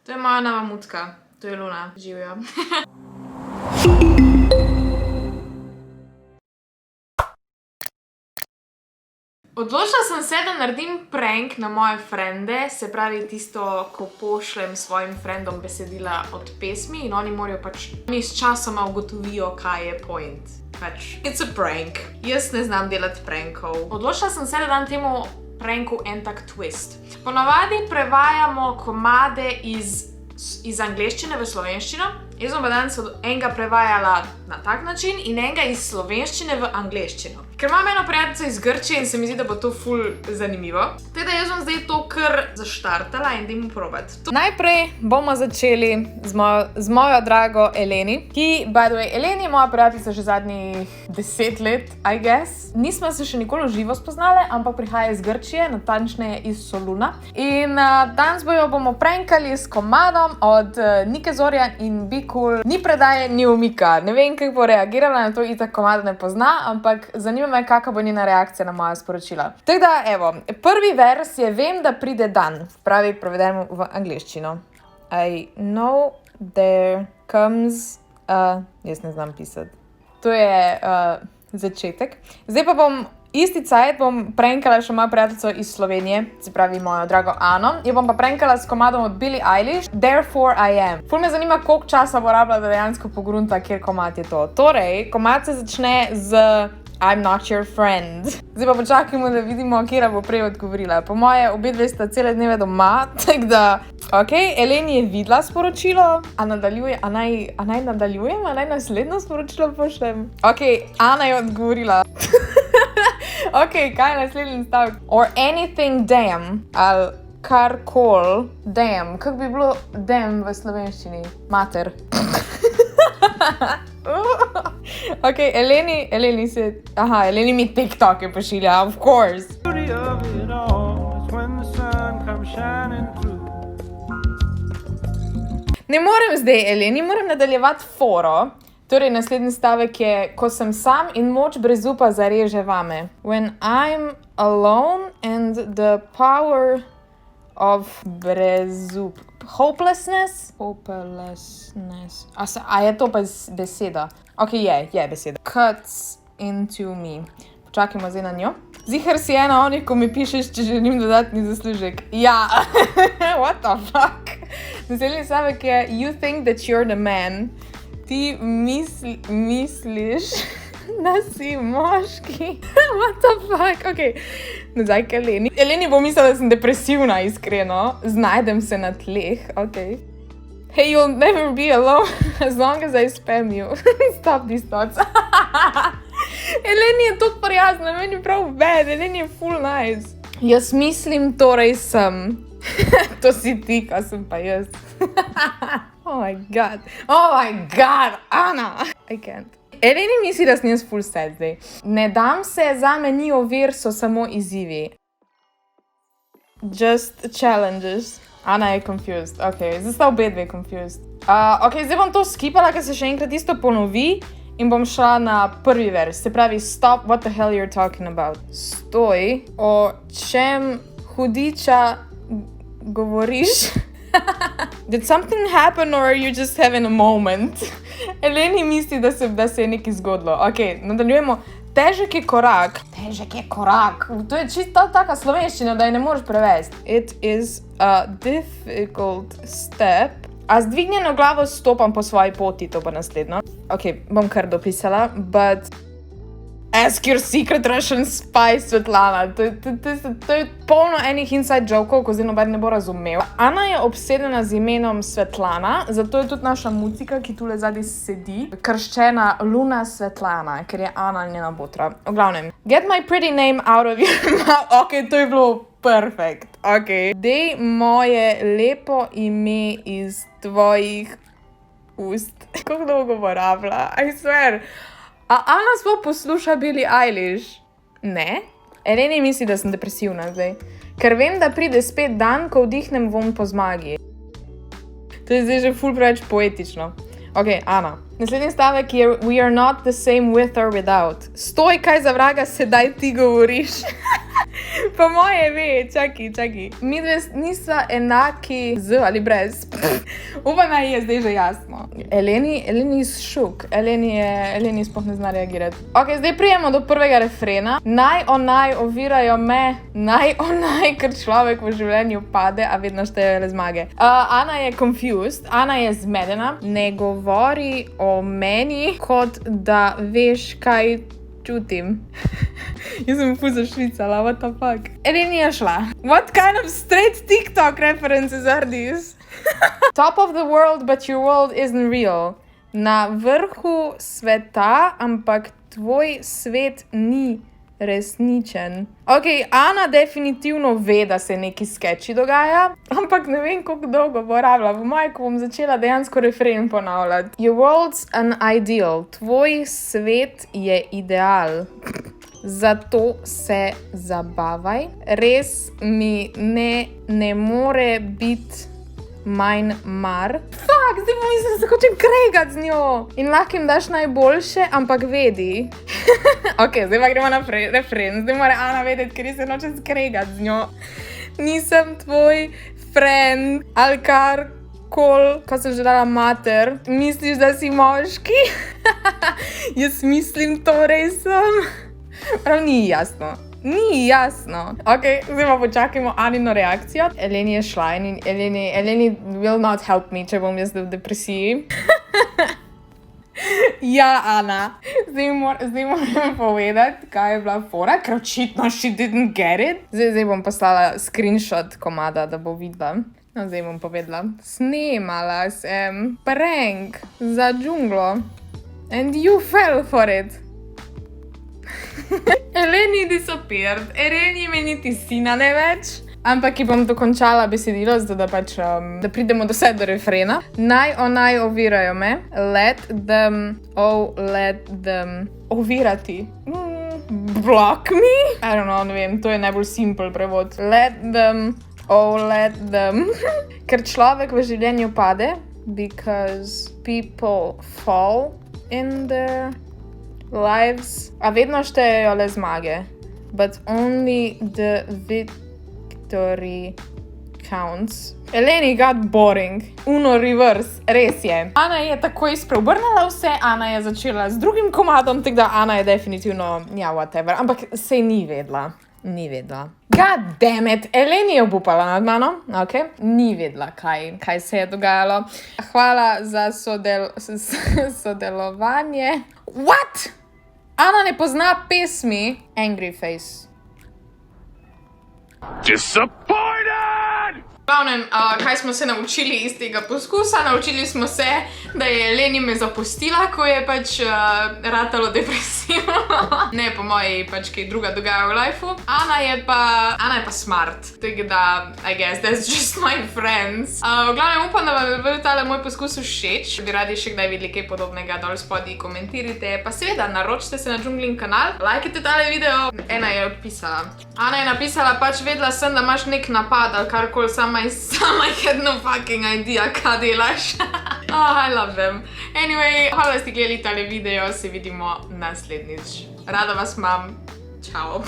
To je moja nova mucka. To je Luna. Živijo. Odločila sem se, da naredim prank na moje frende, se pravi tisto, ko pošljem svojim frendom besedila od pesmi in oni morajo oni s časoma ugotovijo, kaj je point. It's a prank. Jaz ne znam delati prankov. Odločila sem se, da dam temu pranku en tak twist. Ponavadi prevajamo komade iz angleščine v slovenščino. Jaz bom pa danes enega prevajala na tak način in enega iz slovenščine v angleščino. Ker imam eno prijateljico iz Grčije in se mi zdi, da bo to ful zanimivo. Tako da jaz bom zdaj to kar zaštartala in dajmo probati. Najprej bomo začeli z mojo drago Eleni, ki, by the way, Eleni je moja prijateljica že zadnjih 10 let, I guess. Nismo se še nikoli v živo spoznale, ampak prihaja iz Grčije, natančneje iz Soluna. In danes bomo prankali s komadom od Nike Zorjan in Be Cool. Ni predaje, ni umika. Ne vem, kako bo reagirala na to, itak komada ne pozna, ampak zanima me, kakva bo njena reakcija na moja sporočila. Tako da, evo, prvi vers je Vem, da pride dan. Pravi, prevedemo v angleščino. I know there comes jaz ne znam pisati. To je začetek. Zdaj pa isti cajt bom prankala še mojo prijateljico iz Slovenije, se pravi mojo drago Ano. Jo bom pa prankala s komadom od Billie Eilish, Therefore I Am. Ful me zanima, koliko časa bo rabila, da dejansko pogrunta, kjer komad je to. Torej, komad se začne z I'm not your friend. Zdaj pa počakajmo, da vidimo, kjera bo prej odgovorila. Po moje, obedve sta cele dneve doma, tako da... Ok, Eleni je videla sporočilo. A naj nadaljujem? A naj naslednjo sporočilo pošljem? Ok, Ana je odgovorila. Ok, kaj je naslednji stavek? Or anything damn, ali karkoli damn. Kako bi bilo damn v slovenščini? Mater. Ok, Eleni mi TikToke pošilja, of course. Ne morem zdaj, Eleni, moram nadaljevati foro. Torej, naslednji stavek je, ko sem sam in moč brezupa zareže vame. When I'm alone and the power of brezup. Hopelessness? A je to pa beseda? Ok, je beseda. Cuts into me. Počakajmo zdaj na njo. Zihar si ena onih, ko mi pišeš, če želim dodatni zaslužek. Ja. What the fuck? Naslednji stavek je You think that you're the man. Ti misliš, da si moški. What the fuck? Ok, nazaj k Eleni. Eleni bo mislila, da sem depresivna, iskreno. Znajdem se na tleh, ok. Hey, you'll never be alone as long as I spam you. Stop these thoughts. Eleni je tako prijazna, meni je prav bad. Eleni je full nice. Jaz mislim, torej sem. To si ti, ko sem pa jaz. Oh my god, Ana! I can't. Eleni misli, da sem jaz full sad zdaj. Ne dam se, zame ni ovir, so samo izzivi. Just challenges. Ana je confused. Ok, zdaj sta obedve confused. Ok, zdaj bom to skipala, ker se še enkrat isto ponovi in bom šla na prvi vers. Se pravi, stop, what the hell you're talking about. Stoj, o čem hudiča govoriš? Did something happen or are you just having a moment? Eleni misli, da se je nekaj zgodilo. Ok, nadaljujemo. Težek je korak. To je čisto taka slovenščina, da je ne moreš prevesti. It is a difficult step. A z dvignjeno glavo stopam po svoji poti, to bo naslednjo. Ok, bom kar dopisala. But ask your secret Russian spy, Svetlana. To je polno enih inside jokov, ko zdaj noben ne bo razumel. Ana je obsedena z imenom Svetlana, zato je tudi naša mucika, ki tule zadaj sedi, krščena Luna Svetlana, ker je Ana njena botra. V glavnem, get my pretty name out of your mouth. Ok, to je bilo perfekt. Ok. Dej moje lepo ime iz tvojih ust. Kako dolgo bo rabila? I swear. A Ana sploh posluša Billie Eilish? Ne? Eleni misli, da sem depresivna zdaj. Ker vem, da pride spet dan, ko vdihnem vonj po zmagi. To je zdaj že ful preveč poetično. Ok, Ana. Naslednji stavek je We are not the same with or without. Stoj, kaj za vraga sedaj ti govoriš. Po moje ve, čakaj. Mi dve nista enaki z ali brez. Upam, da je zdaj že jasno. Eleni is šok. Eleni sploh ne zna reagirati. Ok, zdaj prijemo do prvega refrena. Naj ovirajo me, ker človek v življenju pade, a vedno štejejo le zmage. Ana je confused, Ana je zmedena. Ne govori o meni, kot da veš, kaj čutim. Jaz sem ful zašvicala, what the fuck. Eleni je šla. What kind of straight TikTok references are these? Top of the world, but your world isn't real. Na vrhu sveta, ampak tvoj svet ni resničen. Ok, Ana definitivno ve, da se neki sketchi dogaja, ampak ne vem, koliko dolgo bo rabila. Po mojem, ko bom začela dejansko refren ponavljati. Your world's an ideal. Tvoj svet je ideal. Zato se zabavaj. Res mi ne more biti manj mar. Fuck, zdaj pa mislim, da se hočem kregati z njo. In lahko jim daš najboljše, ampak vedi. Ok, zdaj pa gremo naprej, refren. Zdaj mora Ana vedeti, ker se noče skregati z njo. Nisem tvoj friend ali karkoli, ko sem že dala mater. Misliš, da si moški? Jaz mislim, to res sem. Prav ni jasno. Ni jasno. Ok, zdaj pa počakajmo Anino reakcijo. Eleni je šla in Eleni will not help me, če bom jaz v depresiji. Ja, Ana. Zdaj moram povedati, kaj je bila fora, ker očitno she didn't get it. Zdaj bom poslala screenshot komada, da bo videla. No, zdaj bom povedala. Snemala sem prank za džunglo. And you fell for it. Eleni disappeared. Eleni me niti sina ne več. Ampak ki bom dokončala besedilo, zato da pridemo do refrena. Naj ovirajo me. Let them ovirati. Block me? I don't know, ne vem, to je najbolj simple prevod. Let them. Ker človek v življenju pade, because people fall in their lives. A vedno štejejo le zmage. But only the victory counts. Eleni got boring. Uno reverse. Res je. Ana je takoj spreobrnila vse, Ana je začela z drugim komadom, tako da Ana je definitivno, ja, whatever. Ampak sej ni vedela. God damn it, Eleni je obupala nad mano, ok? Ni vedela, kaj se je dogajalo. Hvala za sodelovanje. What? Ana ne pozna pesmi Angry Face. Disappointed! Glavnem, kaj smo se naučili iz tega poskusa? Naučili smo se, da je Eleni me zapustila, ko je pač ratalo depresivno. Ne, po moji pač kaj druga dogaja v lifeu. Ana je pa smart. Tako da, I guess, that's just my friends. V glavnem, upam, da vam je bil tale moj poskus všeč. Če bi radi še kdaj videli kaj podobnega, dol spodaj komentirajte. Pa seveda, naročite se na Džunglin kanal. Lajkajte tale video. Ena je odpisala. Ana je napisala, pač vedela sem, da imaš nek napad ali karkoli, sama I had no fucking idea, kaj delaš. I love them. Anyway, hvala, da ste gledali tale video, se vidimo naslednjič. Rada vas imam. Čau.